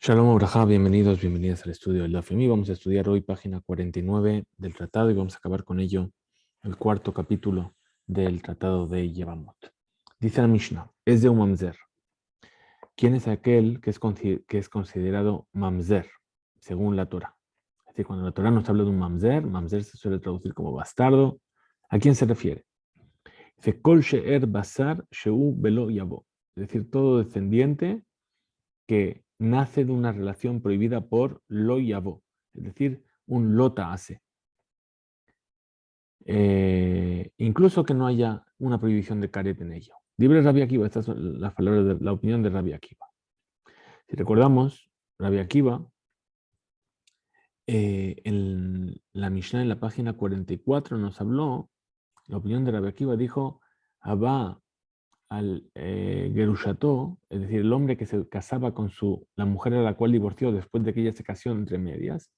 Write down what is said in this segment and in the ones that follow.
Shalom Abraham, bienvenidos, bienvenidas al estudio del Daf Yomi. Vamos a estudiar hoy página 49 del tratado y vamos a acabar con ello el cuarto capítulo del tratado de Yevamot. Dice la Mishnah, es de un mamzer. ¿Quién es aquel que es considerado mamzer, según la Torah? Es decir, cuando la Torah nos habla de un mamzer se suele traducir como bastardo. ¿A quién se refiere? Dice, Kol she'er basar she'u velo yabo. Es decir, todo descendiente que nace de una relación prohibida por lo yabo, es decir, un lota hace. Incluso que no haya una prohibición de caret en ello. Libre Rabbi Akiva, estas son las palabras de la opinión de Rabbi Akiva. Si recordamos, Rabbi Akiva, en la Mishnah, en la página 44, nos habló, la opinión de Rabbi Akiva dijo, Abba al Gerusható, es decir, el hombre que se casaba con la mujer a la cual divorció después de que ella se casó entre medias,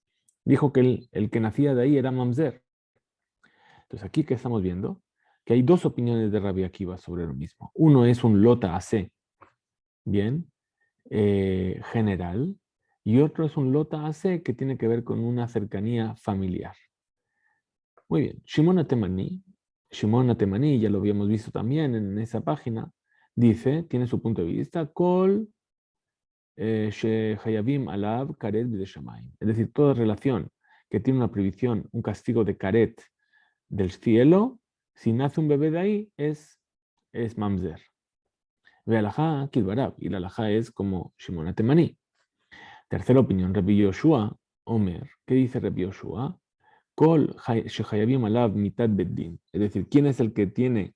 dijo que el que nacía de ahí era mamzer. Entonces, aquí que estamos viendo que hay dos opiniones de Rabbi Akiva sobre lo mismo. Uno es un lota AC, bien, general, y otro es un lota AC que tiene que ver con una cercanía familiar. Muy bien, Shimon Atemani, ya lo habíamos visto también en esa página, dice, tiene su punto de vista, Kol Shehayavim Alav Karet B'Deshamayim. Es decir, toda relación que tiene una prohibición, un castigo de Karet del cielo, si nace un bebé de ahí, es mamzer. Ve alajá kilbarab, y la alajá es como Shimon Atemani. Tercera opinión, Rabbi Yoshua Omer. ¿Qué dice Rabbi Yoshua? Kol Shehayavim Alav Mitad Beddin. Es decir, ¿quién es el que tiene,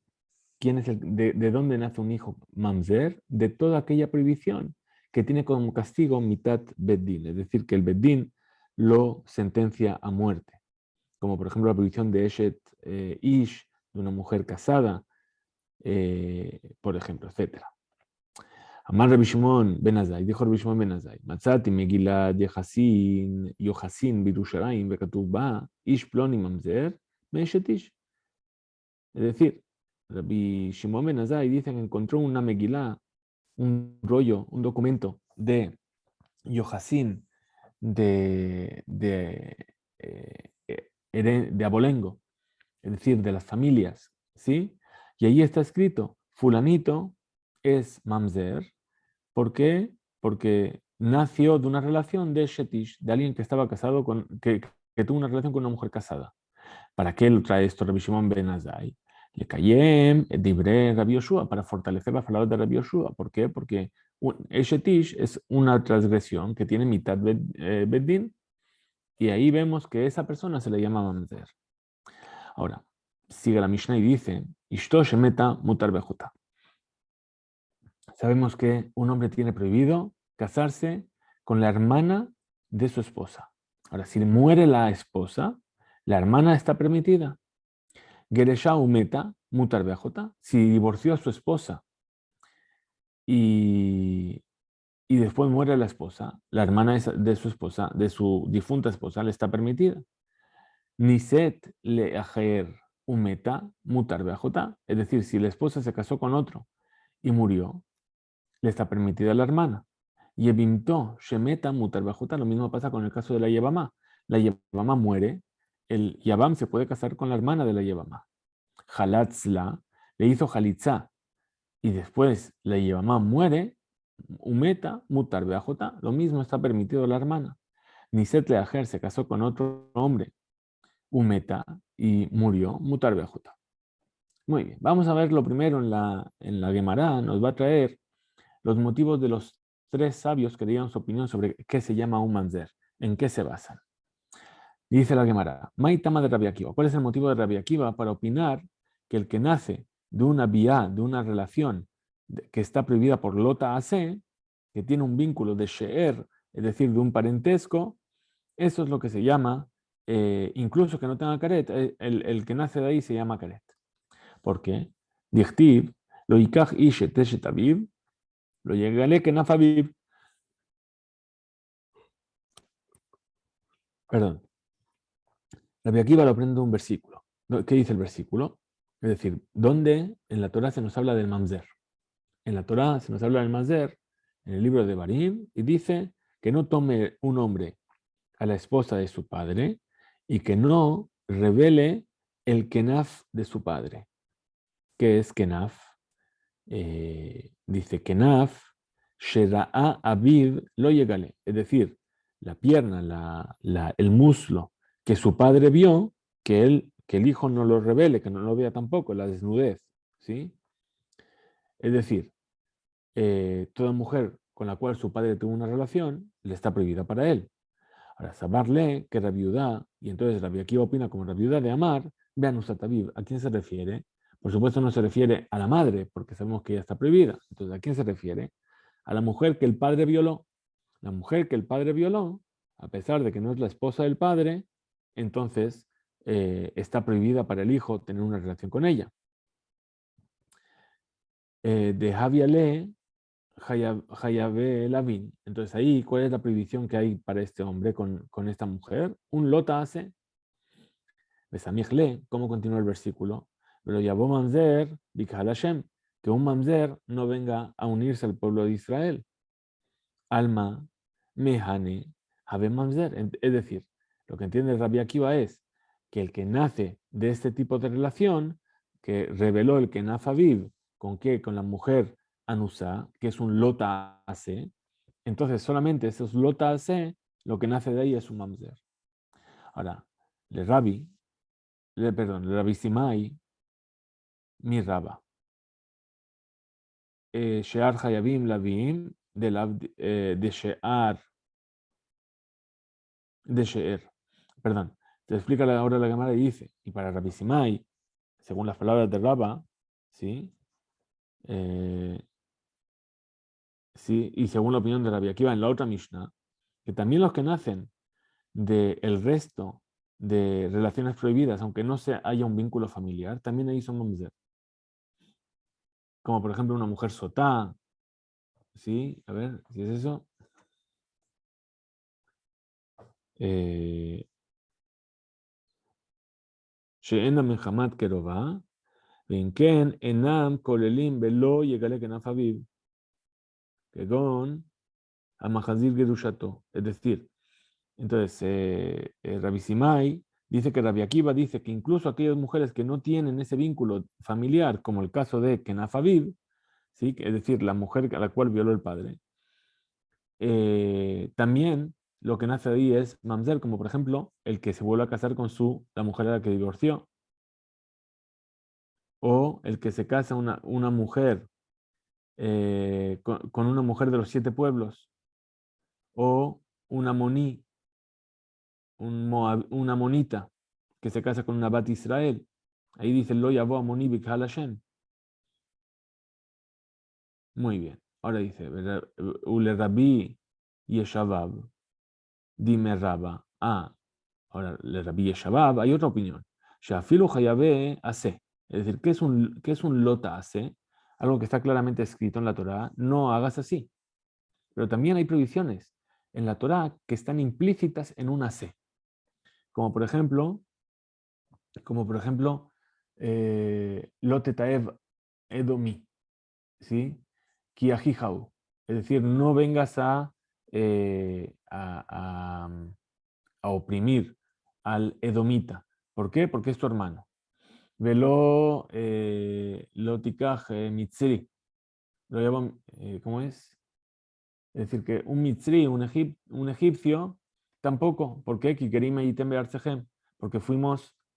de dónde nace un hijo mamzer? De toda aquella prohibición que tiene como castigo mitad beddin, es decir, que el beddin lo sentencia a muerte, como por ejemplo la prohibición de Eshet Ish, de una mujer casada, por ejemplo, etc. Amar Rabbi Shimon ben Azai, dijo Rabbi Shimon ben Azai, Matzati Megillat Yohasin Birushalayim Bekatuv Ba, Ish Ploni Mamzer, Me'eshet Ish. Es decir, Rabbi Shimon ben Azai dice que encontró una Megilá, un rollo, un documento de Yohasin de Abolengo, es decir, de las familias, ¿sí? Y ahí está escrito, fulanito es mamzer. ¿Por qué? Porque nació de una relación de Shetish, de alguien que estaba casado que tuvo una relación con una mujer casada. ¿Para qué lo trae esto Rabbi Shimon ben Azai? Le cayem dibre Rabbi Yoshua, para fortalecer las palabras de Rabbi Yoshua. ¿Por qué? Porque Eshetish es una transgresión que tiene mitad beddin, y ahí vemos que esa persona se le llama mamzer. Ahora, sigue la Mishnah y dice, Ishto shemeta mutar bejuta. Sabemos que un hombre tiene prohibido casarse con la hermana de su esposa. Ahora, si muere la esposa, la hermana está permitida. Geresha umeta mutar bejuta. Si divorció a su esposa y, y después muere la esposa, la hermana de su esposa, de su difunta esposa, le está permitida. Niset le ajer umeta mutar bejuta. Es decir, si la esposa se casó con otro y murió, le está permitida a la hermana. Yevimto shemeta mutar bejuta. Lo mismo pasa con el caso de la Yevamá. La Yevamá muere, el Yavam se puede casar con la hermana de la Yevamá. Halatzla le hizo Halitzá y después la Yevamá muere, umeta mutar bejuta. Lo mismo está permitido a la hermana. Niset Leajer se casó con otro hombre, umeta, y murió, mutar bejuta. Muy bien, vamos a ver lo primero en la Gemara. Nos va a traer los motivos de los tres sabios que dieron su opinión sobre qué se llama un mamzer, en qué se basan. Dice la Gemara, Maitama de Rabbi Akiva. ¿Cuál es el motivo de Rabbi Akiva para opinar que el que nace de una vía, de una relación que está prohibida por Lota AC, que tiene un vínculo de She'er, es decir, de un parentesco, eso es lo que se llama, incluso que no tenga caret, el que nace de ahí se llama caret? ¿Por qué? Dichtiv, lo ikach ishe teshet aviv, lo llegaré que nafaviv. Perdón. Rabbi Akiva lo aprende un versículo. ¿Qué dice el versículo? Es decir, ¿dónde en la Torah se nos habla del mamzer? En la Torah se nos habla del mamzer, en el libro de Barim, y dice que no tome un hombre a la esposa de su padre y que no revele el kenaf de su padre. ¿Qué es kenaf? Dice kenaf, shera'a aviv lo llegale, es decir, la pierna, el muslo que su padre vio, que el hijo no lo revele, que no lo vea tampoco, la desnudez, ¿sí? Es decir, toda mujer con la cual su padre tuvo una relación le está prohibida para él. Ahora, saberle que era viuda, y entonces Rabbi Akiva opina como la viuda de Amar, vean Usataviv, ¿a quién se refiere? Por supuesto no se refiere a la madre, porque sabemos que ella está prohibida. Entonces, ¿a quién se refiere? A la mujer que el padre violó. La mujer que el padre violó, a pesar de que no es la esposa del padre, entonces está prohibida para el hijo tener una relación con ella. De Javiale, Hayabe Lavin. Entonces ahí, ¿cuál es la prohibición que hay para este hombre con esta mujer? Un lota hace, Besamichle, ¿cómo continúa el versículo? Pero Yabó Mamzer, Bikal Hashem, que un Mamzer no venga a unirse al pueblo de Israel. Alma, Mehane, Habe Mamzer. Es decir, lo que entiende Rabbi Akiva es que el que nace de este tipo de relación, que reveló el que nace Aviv, ¿con qué? Con la mujer Anusa, que es un lota ase, entonces solamente esos lota ase, lo que nace de ahí es un mamzer. Ahora, le Rabbi Simai, mi raba. Shear Hayabim Lavim, de Shear, de Sheer. Perdón, te explica ahora la cámara y dice, y para Rabbi Simai, según las palabras de Rabba, ¿sí? Eh, sí, y según la opinión de Rabbi Akiva en la otra Mishnah, que también los que nacen del resto de relaciones prohibidas, aunque no haya un vínculo familiar, también ahí son mamzer. Como por ejemplo una mujer sotá, ¿sí? A ver, si es eso. שאין המחמת קרובה, ואם כן, אינם כוללים ולא יגלה כנף אביו, כגון המחזיר גרושתו. Es decir, entonces, Rabbi Simai dice que Rabbi Akiva dice que incluso aquellas mujeres que no tienen ese vínculo familiar, como el caso de Kenaf Aviv, ¿sí? Es decir, la mujer a la cual violó el padre, también lo que nace de ahí es mamzer, como por ejemplo el que se vuelve a casar con la mujer a la que divorció, o el que se casa una mujer con una mujer de los 7 pueblos, o una moní, una monita que se casa con una bat Israel. Ahí dice lo yavo amoni bikal Hashem. Muy bien. Ahora dice, ule rabbi yeshavab, dime raba. Ahora le rabbi yeshavab, hay otra opinión. Shafilu hayabe hace. Es decir, qué es un lota hace? Algo que está claramente escrito en la Torá, no hagas así. Pero también hay prohibiciones en la Torá que están implícitas en un hace. Como por ejemplo, Lotetaev Edomi, ¿sí? Kiahijau. Es decir, no vengas a oprimir al Edomita. ¿Por qué? Porque es tu hermano. Velo Lotikaj Mitzri. Lo llaman, ¿cómo es? Es decir, que un Mitzri, un egipcio, tampoco. ¿Por qué? Porque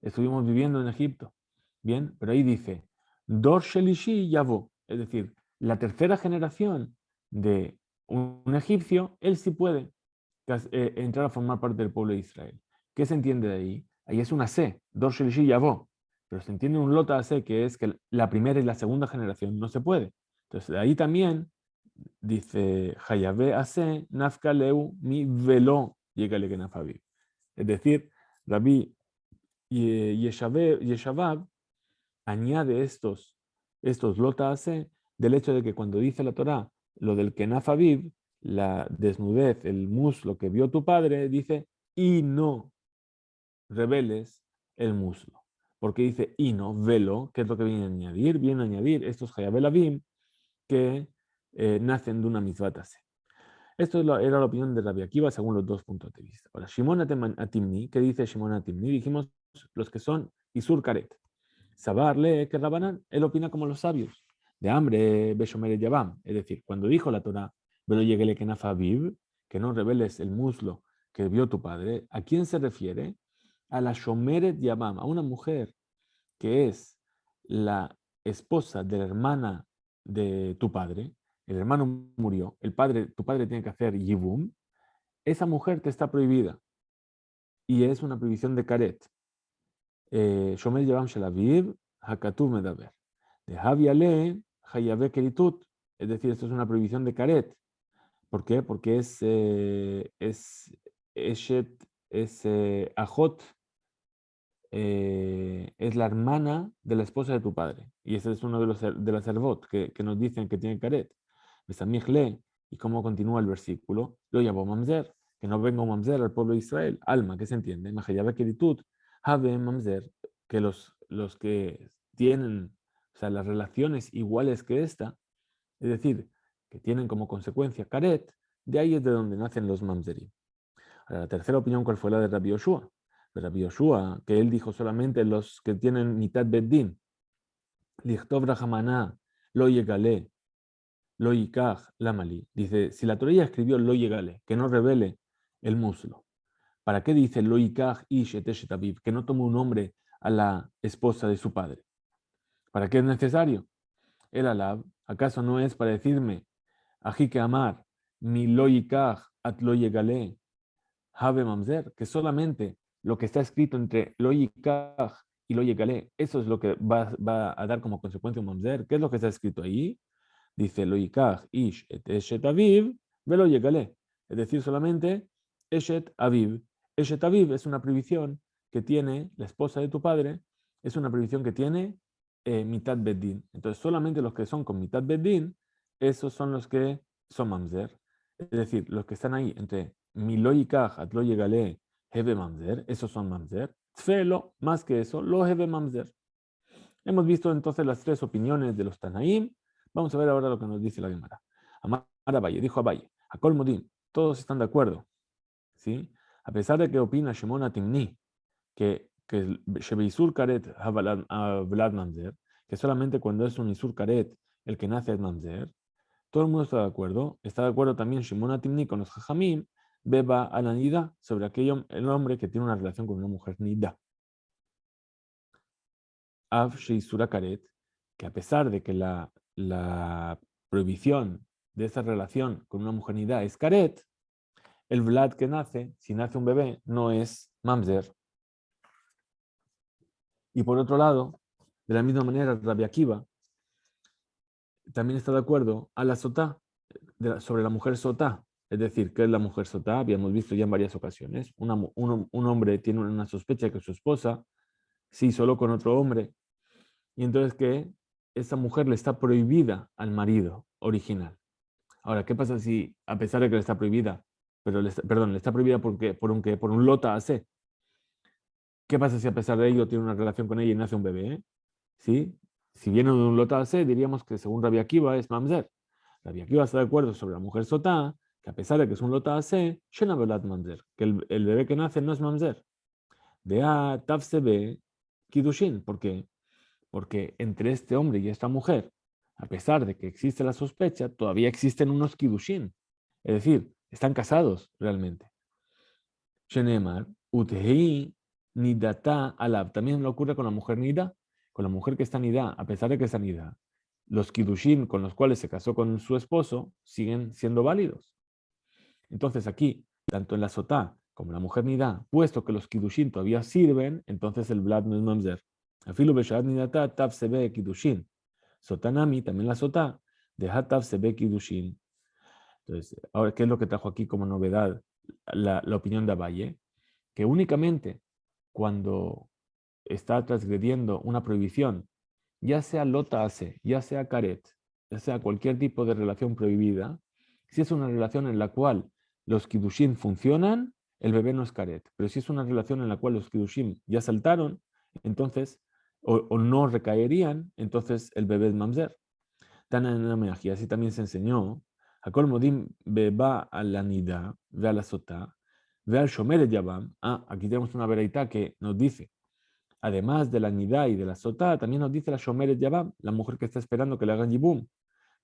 estuvimos viviendo en Egipto. Bien, pero ahí dice, Dor Shelishi Yavo. Es decir, la tercera generación de un egipcio, él sí puede entrar a formar parte del pueblo de Israel. ¿Qué se entiende de ahí? Ahí es una C, Dor Shelishi Yavo. Pero se entiende un lota C, que es que la primera y la segunda generación no se puede. Entonces, de ahí también dice, Hayabe ase nafkaleu mi velo llegale que nafabi. Es decir, Rabbi Yeshabab añade estos lota ase del hecho de que cuando dice la Torá lo del kenaf aviv, la desnudez, el muslo que vio tu padre, dice, y no reveles el muslo. Porque dice, y no, velo, ¿qué es lo que viene a añadir? Viene a añadir estos hayabel avim que nacen de una misbatase. Esto era la opinión de Rabbi Akiva según los dos puntos de vista. Ahora, Shimon Atimni, ¿qué dice Shimon Atimni? Dijimos los que son Isur Karet. Sabarle que Rabanán, él opina como los sabios. De hambre, Beshomeret Yabam. Es decir, cuando dijo la Torah, pero lleguele que Nafaviv, que no reveles el muslo que vio tu padre, ¿a quién se refiere? A la Shomeret Yabam, a una mujer que es la esposa de la hermana de tu padre. El hermano murió, tu padre tiene que hacer Yibum. Esa mujer te está prohibida y es una prohibición de Karet. Shomer Yavam Shelaviv, Hakatuv Medaber. De Haviale, Hayabe Keritut. Es decir, esto es una prohibición de Karet. ¿Por qué? Porque es Eshet, es Ajot, es la hermana de la esposa de tu padre. Y ese es uno de las servot que nos dicen que tiene Karet. Besamichle, y cómo continúa el versículo, lo llamó Mamzer, que no venga un Mamzer al pueblo de Israel. Alma, ¿qué se entiende? Mahayabe Keritut, Habe Mamzer, que los que tienen, o sea, las relaciones iguales que esta, es decir, que tienen como consecuencia Karet, de ahí es de donde nacen los Mamzerim. Ahora, la tercera opinión, ¿cuál fue la de Rabbi Yoshua? De Rabbi Yoshua, que él dijo solamente los que tienen mitad beddin, Lichtov Rahamana, lo yegale, lo yikach, lamali. Dice, si la Torah ya escribió lo yegale, que no revele el muslo, ¿para qué dice lo yikach ish et eshet aviv, que no tome un hombre a la esposa de su padre? ¿Para qué es necesario? El alab, ¿acaso no es para decirme, ají que amar, mi lo yikach at lo yegale, have mamzer, que solamente lo que está escrito entre lo yikach y lo yegale, eso es lo que va a dar como consecuencia un mamzer? ¿Qué es lo que está escrito ahí? Dice, lo yikach ish et eshet aviv, velo yegale. Es decir, solamente eshet aviv. Eshet aviv es una prohibición que tiene la esposa de tu padre, es una prohibición que tiene mitad beddin. Entonces, solamente los que son con mitad beddin, esos son los que son mamzer. Es decir, los que están ahí entre mi lo yikach at lo yegale, hebe mamzer, esos son mamzer. Tfelo, más que eso, lo hebe mamzer. Hemos visto entonces las tres opiniones de los Tanaim. Vamos a ver ahora lo que nos dice la Gemara. Amar Abaye, dijo Abaye, a Colmodín, todos están de acuerdo, ¿sí? A pesar de que opina Shimon Atimni, que Shebeisur Karet Vlad Mamzer, que solamente cuando es un Isur Karet el que nace es Mamzer, todo el mundo está de acuerdo. Está de acuerdo también Shimon Atimni con los Jajamim, Beba Alanida, sobre el hombre que tiene una relación con una mujer Nida. Av Sheisura Karet, que a pesar de que la prohibición de esa relación con una mujer nida es Karet, el Vlad que nace, si nace un bebé, no es Mamzer. Y por otro lado, de la misma manera, Rabbi Akiva también está de acuerdo a la sotá, sobre la mujer sotá. Es decir, ¿qué es la mujer sotá? Habíamos visto ya en varias ocasiones. Un hombre tiene una sospecha que su esposa sí solo con otro hombre. Y entonces que esa mujer le está prohibida al marido original. Ahora, ¿qué pasa si, a pesar de que le está prohibida, pero le está prohibida por un lota AC? ¿Qué pasa si a pesar de ello tiene una relación con ella y nace un bebé? ¿Sí? Si viene de un lota AC, diríamos que según Rabbi Akiva es mamzer. Rabbi Akiva está de acuerdo sobre la mujer sotá, que a pesar de que es un lota AC, shena velat mamzer, que el bebé que nace no es mamzer. De a tafsebe kidushin. ¿Por qué? Porque entre este hombre y esta mujer, a pesar de que existe la sospecha, todavía existen unos kidushin. Es decir, están casados realmente. Shenemar, utei nidata alab. También lo ocurre con la mujer nida, con la mujer que está nida, a pesar de que está nida. Los kidushin con los cuales se casó con su esposo siguen siendo válidos. Entonces aquí, tanto en la sotá como en la mujer nida, puesto que los kidushin todavía sirven, entonces el vlad no es mamzer. Afilu beshat nidata tav sebe kidushin. Sotanami, también la sotá, de hatav sebe kidushin. Entonces, ahora, ¿qué es lo que trajo aquí como novedad la opinión de Abaye? Que únicamente cuando está transgrediendo una prohibición, ya sea lota hace, ya sea caret, ya sea cualquier tipo de relación prohibida, si es una relación en la cual los kidushin funcionan, el bebé no es caret. Pero si es una relación en la cual los kidushin ya saltaron, entonces, o no recaerían, entonces el bebé es mamzer. Tan en la así también se enseñó Hakol modim beba al anida, ve a la sotá, ve al shomer yabam. Ah, aquí tenemos una veraita que nos dice, además de la nidá y de la sotá, también nos dice la shomer yabam, la mujer que está esperando que le hagan yibum,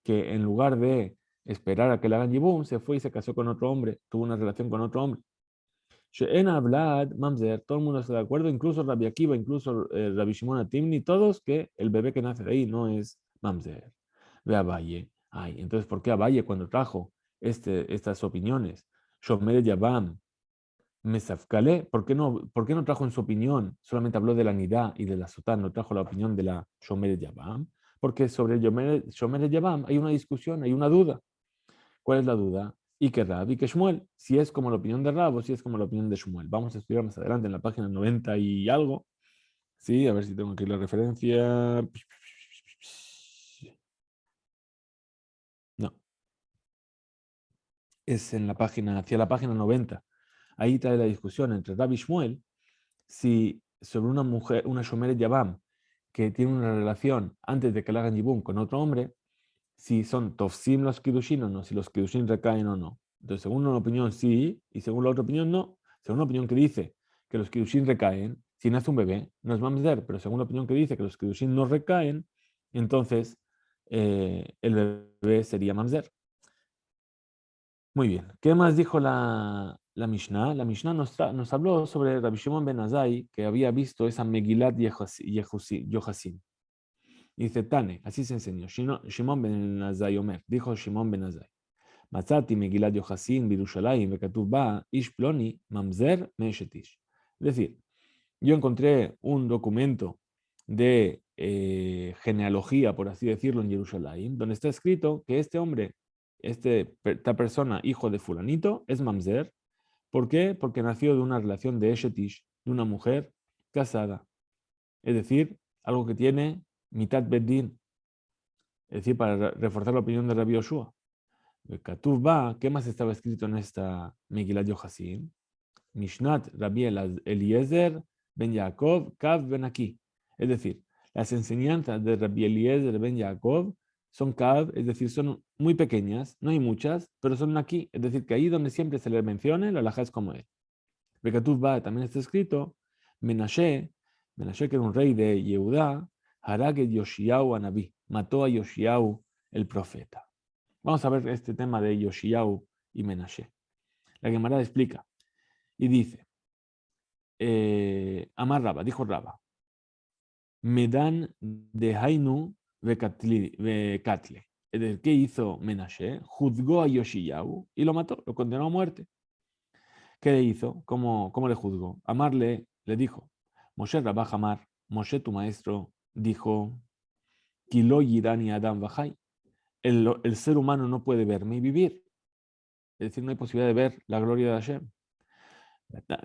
que en lugar de esperar a que le hagan yibum, se fue y se casó con otro hombre, tuvo una relación con otro hombre. En Ablad, Mamzer, todo el mundo está de acuerdo, incluso Rabbi Akiva, incluso Rabbi Shimon Atimni, todos, que el bebé que nace de ahí no es Mamzer. Ve a Valle. Ay, entonces, ¿por qué a Valle cuando trajo estas opiniones? Shomer Yabam, Mesafkale, por qué no trajo en su opinión? Solamente habló de la Nidá y de la Sotán, no trajo la opinión de la Shomer Yabam, porque sobre Shomer Yabam hay una discusión, hay una duda. ¿Cuál es la duda? Y que Rab y que Shmuel, si es como la opinión de Rab o si es como la opinión de Shmuel. Vamos a estudiar más adelante en la página 90 y algo. Sí, a ver si tengo aquí la referencia. No, es en la página, hacia la página 90. Ahí trae la discusión entre Rab y Shmuel si sobre una mujer, una Shomeret Yabam, que tiene una relación antes de que le hagan Yibum con otro hombre, si son Tofsim los Kiddushin o no, si los Kiddushin recaen o no. Entonces, según una opinión sí, y según la otra opinión no. Según una opinión que dice que los Kiddushin recaen, si nace un bebé, no es mamzer, pero según la opinión que dice que los Kiddushin no recaen, entonces el bebé sería mamzer. Muy bien. ¿Qué más dijo la Mishnah? La Mishnah nos habló sobre Rabbi Shimon ben Azai, que había visto esa Megilat Yohasin. Dice Tane, así se enseñó. Shimon ben Azai Omer, dijo Shimon ben Azai. Matzati Megilat Yohasin Birushalayim Vekatuv Ba Ish Ploni Mamzer Meeshetish. Es decir, yo encontré un documento de genealogía, por así decirlo, en Jerusalén, donde está escrito que este hombre, esta persona, hijo de fulanito, es mamzer. ¿Por qué? Porque nació de una relación de Eshetish, de una mujer casada. Es decir, algo que tiene mitad bedín. Es decir, para reforzar la opinión de Rabbi Yoshua. Katuv ba, ¿qué más estaba escrito en esta Megilat Yohasin? Mishnat Rabbi Eliezer ben Yaakov Kav ben Aki. Es decir, las enseñanzas de Rabbi Eliezer ben Yaakov son Kav, es decir, son muy pequeñas, no hay muchas, pero son aquí. Es decir, que ahí donde siempre se le mencione, la alajá es como él. Bekatuv ba, también está escrito, Menashe, Menashe que era un rey de Yehudá, Haraget Yoshiau Anabí, mató a Yoshiau el profeta. Vamos a ver este tema de Yoshiau y Menashe. La Gemara explica y dice, Amar Raba, dijo Raba, Medan de Hainu Katle. Es decir, ¿qué hizo Menashe? Juzgó a Yoshiyahu y lo mató, lo condenó a muerte. ¿Qué le hizo? ¿Cómo le juzgó? Amar le dijo, Moshe Rabá Hamar, Moshe tu maestro, dijo, Kilo Yirani Adam Bajai. El ser humano no puede verme y vivir. Es decir, no hay posibilidad de ver la gloria de Hashem.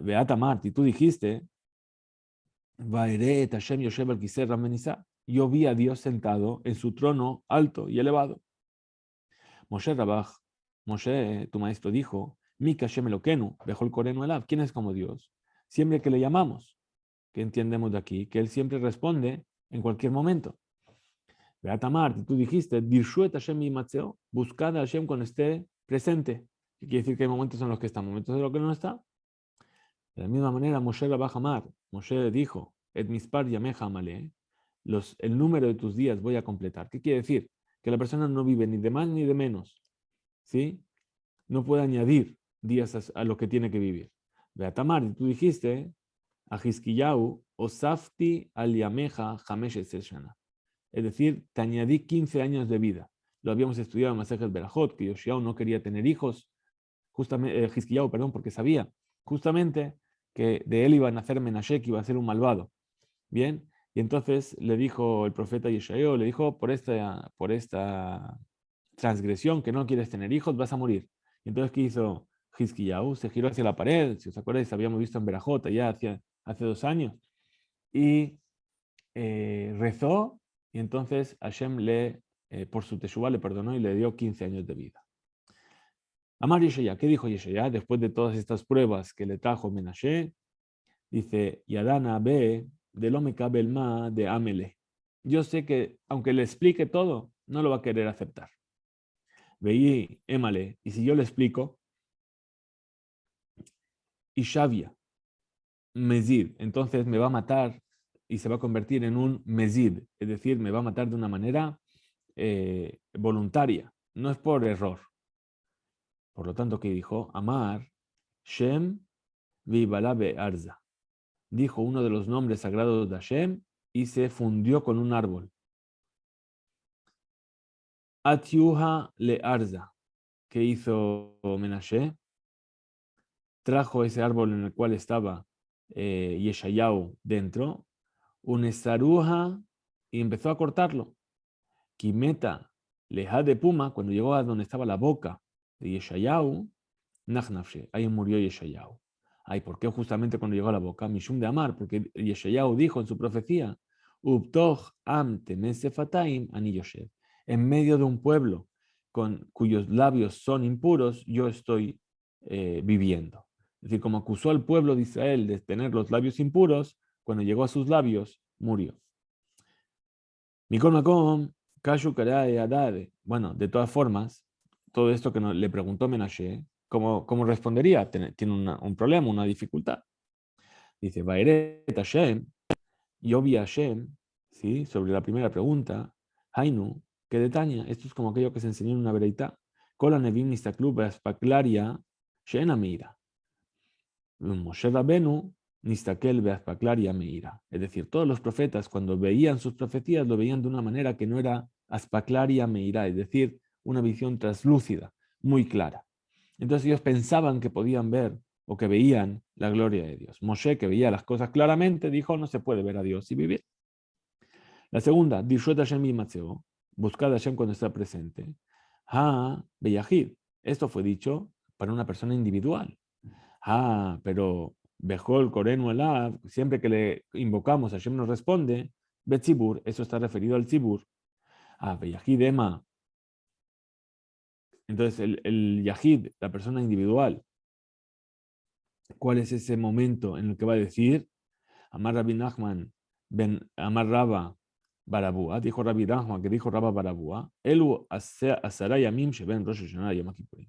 Beata Marti, tú dijiste, yo vi a Dios sentado en su trono alto y elevado. Moshe Rabaj, Moshe, tu maestro, dijo, Mika Shem Elokenu, dejó el Coreno Elab. ¿Quién es como Dios? Siempre que le llamamos, ¿qué entendemos de aquí? Que Él siempre responde en cualquier momento. Beatamar, tú dijiste, Dirshuet Hashem Imatzeo, buscad a Hashem cuando esté presente. ¿Qué quiere decir que hay momentos en los que está, momentos en los que no está? De la misma manera, Moshe Rabaj Amar, Moshe dijo, Et mispar yameja amale, el número de tus días voy a completar. ¿Qué quiere decir? Que la persona no vive ni de más ni de menos. ¿Sí? No puede añadir días a lo que tiene que vivir. Beatamar, tú dijiste, a Hiskiyahu, Osafti al yameja jamesh shana. Es decir, te añadí 15 años de vida. Lo habíamos estudiado en Masejet Berajot, que Yoshiao no quería tener hijos, justamente, Hiskiyahu, perdón, porque sabía justamente que de él iba a nacer Menashe, que iba a ser un malvado. Bien, y entonces le dijo el profeta Yeshayahu, le dijo, por esta transgresión que no quieres tener hijos, vas a morir. Y entonces, ¿qué hizo Hiskiyahu? Se giró hacia la pared, si os acordáis, habíamos visto en Berajot ya hace 2 años, y rezó, y entonces Hashem por su teshuva le perdonó y le dio 15 años de vida. Amar Yeshaya, ¿qué dijo Yeshaya? Después de todas estas pruebas que le trajo Menashe, dice, Yadana be de lo me cabe el ma de Amele. Yo sé que, aunque le explique todo, no lo va a querer aceptar. Veí, émale, y si yo le explico, y Shavia, Mezid, entonces me va a matar y se va a convertir en un Mezid, es decir, me va a matar de una manera voluntaria, no es por error. Por lo tanto, ¿qué dijo? Amar, Shem, Vibalabe Arza. Dijo uno de los nombres sagrados de Hashem y se fundió con un árbol. Atiuha le Arza. ¿Qué hizo Menashe? Trajo ese árbol en el cual estaba Yeshayahu dentro, un estaruja y empezó a cortarlo. Kimeta leja de Puma, cuando llegó a donde estaba la boca de Yeshayahu, Nachnafshe, ahí murió Yeshayahu. Ay, ¿por qué justamente cuando llegó a la boca? Mishum de Amar, porque Yeshayahu dijo en su profecía, Ubtoch am temesefataim ani Yoshev. En medio de un pueblo cuyos labios son impuros, yo estoy viviendo. Es decir, como acusó al pueblo de Israel de tener los labios impuros, cuando llegó a sus labios, murió. Mikol Makom, Kashu Karae Adade. Bueno, de todas formas, todo esto que le preguntó Menashe, ¿cómo respondería? Tiene un problema, una dificultad. Dice, Vaeret Hashem, yo vi a Hashem, ¿sí? Sobre la primera pregunta, Hainu, que detaña, esto es como aquello que se enseñó en una vereita, Kola Nevim Nistaklu Beaspaklaria, Shena Mira. Moshe Rabenu, Nistakel Beaspaklaria Meira. Es decir, todos los profetas, cuando veían sus profecías, lo veían de una manera que no era Aspaklaria Meira, es decir, una visión translúcida, muy clara. Entonces ellos pensaban que podían ver o que veían la gloria de Dios. Moshe, que veía las cosas claramente, dijo, no se puede ver a Dios y vivir. La segunda, Dishot Hashem Yimatzeo, buscad a Hashem cuando está presente. Ha Beyahid. Esto fue dicho para una persona individual. Pero Bejol Korenu Elav, siempre que le invocamos, Hashem nos responde, Betzibur, eso está referido al Tzibur. Beyahid Ema. Entonces, el Yahid, la persona individual, ¿cuál es ese momento en el que va a decir? Amar Rabbi Nachman, Amar Rabba Barabúa, dijo Rabbi Nachman, que dijo Rabba Barabúa, Elu Asara Yamim Sheben Rosh Hashanah Yom Kippurim.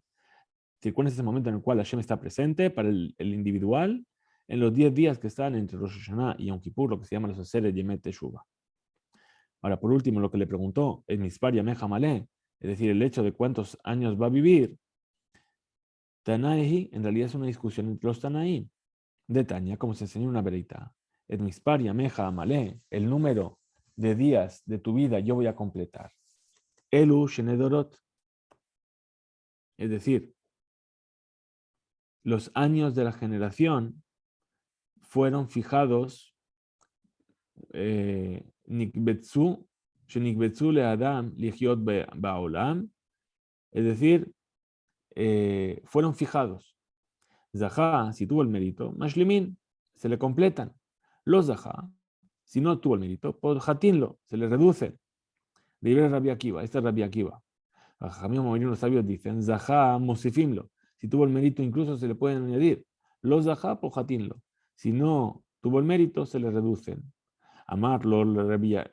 ¿Cuál es ese momento en el cual Hashem está presente para el individual? En los 10 días que están entre Rosh Hashanah y Yom Kippur, lo que se llama los Aseret Yemet Teshuvah. Ahora, por último, lo que le preguntó es Mispar Yameja Malé, es decir, el hecho de cuántos años va a vivir. Tanaehi, en realidad es una discusión entre los Tanaim. De Tania, como se enseñó en una vereita. Et Mispar Yameja Malé, el número de días de tu vida yo voy a completar. Elu Shenedorot, es decir, los años de la generación fueron fijados Nikbetsu le Adam ligiot ba'olam, es decir, fueron fijados. Zahá, si tuvo el mérito, Mashlimin, se le completan. Los Zahá, si no tuvo el mérito, Podjatinlo, se le reducen. Libre Rabbi Akiva, este es Rabbi Akiva. Los sabios dicen, Zahá, Mosifimlo, si tuvo el mérito, incluso se le pueden añadir. Los Zahá, Podjatinlo, si no tuvo el mérito, se le reducen. Amarlo,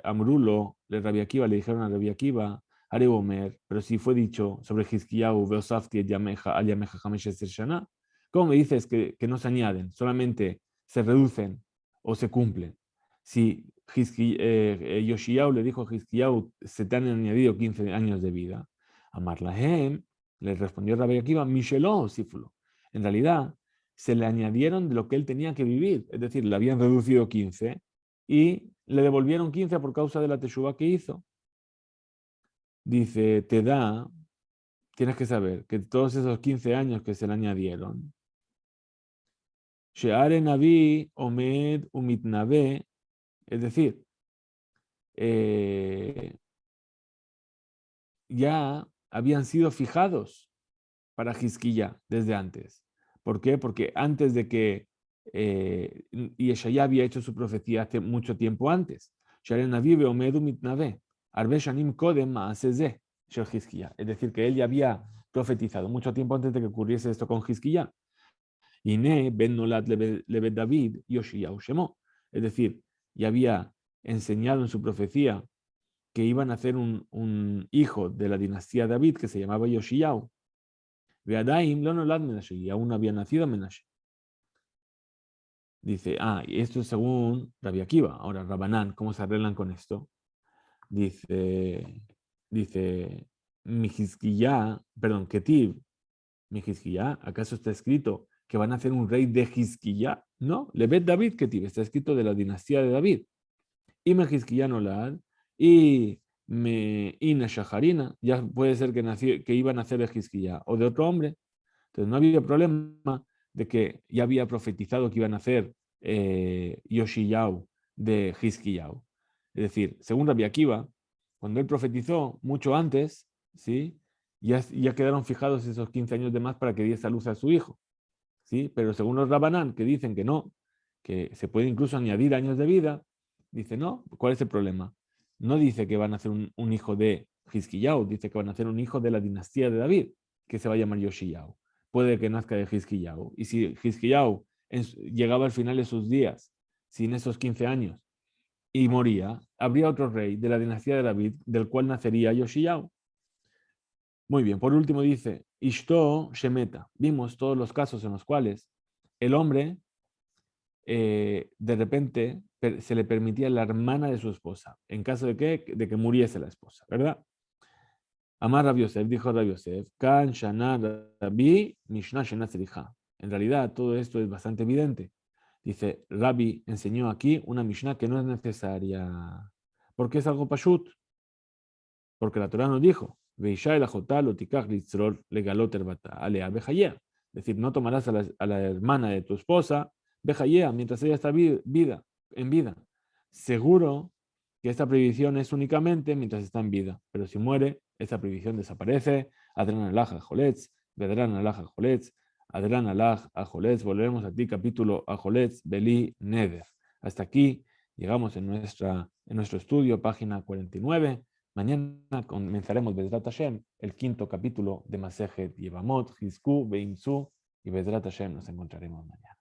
Amrulo, le Rabbi Akiva, le dijeron a Rabbi Akiva, Areomer, pero si fue dicho sobre Hizkiyahu, Beosafti, Yameja, al Yameja Hamesh Shana, ¿cómo me dices que no se añaden, solamente se reducen o se cumplen? Si Yoshiyahu le dijo a Hizkiyahu, se te han añadido 15 años de vida. Amarlahem, le respondió Rabbi Akiva, Micheló, Sífulo. En realidad, se le añadieron de lo que él tenía que vivir, es decir, le habían reducido 15 y le devolvieron 15 por causa de la teshuva que hizo. Dice, tienes que saber que todos esos 15 años que se le añadieron, Sheare Naví, Omed, Umitnavé, es decir, ya habían sido fijados para Hizquiyá desde antes. ¿Por qué? Porque antes de que Yeshaya había hecho su profecía hace mucho tiempo antes. Es decir, que él ya había profetizado mucho tiempo antes de que ocurriese esto con Hizquiyá. Ine ben Nolad lebe David Yoshiyahu Shemo. Es decir, ya había enseñado en su profecía que iban a hacer un hijo de la dinastía de David que se llamaba Yoshiyahu. Veadaim lo nolad Menashe, y aún no había nacido Menashe. Dice, y esto es según Rabbi Akiva. Ahora, Rabanán, ¿cómo se arreglan con esto? Dice, Ketiv, Mijizquiyá, ¿acaso está escrito que van a hacer un rey de Jizquiyá? No, Lebet David Ketiv, está escrito de la dinastía de David. Y Mijizquiyá Nolad, y Ina Shaharina, ya puede ser que iban a hacer de Jizquiyá o de otro hombre. Entonces no había problema de que ya había profetizado que iban a hacer Yoshiyahu de Jizquiyau. Es decir, según Rabbi Akiva, cuando él profetizó mucho antes, ¿sí? ya quedaron fijados esos 15 años de más para que diese a luz a su hijo. ¿Sí? Pero según los Rabanán, que dicen que no, que se puede incluso añadir años de vida, dice, no, ¿cuál es el problema? No dice que van a hacer un hijo de Jizquiyau, dice que van a hacer un hijo de la dinastía de David, que se va a llamar Yoshiyahu. Puede que nazca de Jizquiyau. Y si Jizquiyau llegaba al final de sus días, sin esos 15 años, y moría, habría otro rey de la dinastía de David, del cual nacería Yoshiyahu. Muy bien, por último dice, Ishto Shemeta. Vimos todos los casos en los cuales el hombre de repente se le permitía la hermana de su esposa, en caso de que muriese la esposa, ¿verdad? Amar Rabbi Yosef, dijo Rabbi Yosef, Kan Shana Rabbi Mishnah Shena Tzricha. En realidad todo esto es bastante evidente. Dice, Rabbi enseñó aquí una Mishnah que no es necesaria, porque es algo pashut, porque la Torah nos dijo, es decir, no tomarás a la hermana de tu esposa, Bejayea, mientras ella está en vida. Seguro que esta prohibición es únicamente mientras está en vida, pero si muere, esta prohibición desaparece. Adran alaj a Joletz, Vedran alaj a Joletz, Adran alaj a Joletz. Volveremos a ti, capítulo a Joletz, Beli Neder. Hasta aquí llegamos en nuestro estudio, página 49. Mañana comenzaremos, Bezrat Hashem, el 5.º capítulo de Masejet Yevamot, Hizku, Beimsu, y Bezrat Hashem nos encontraremos mañana.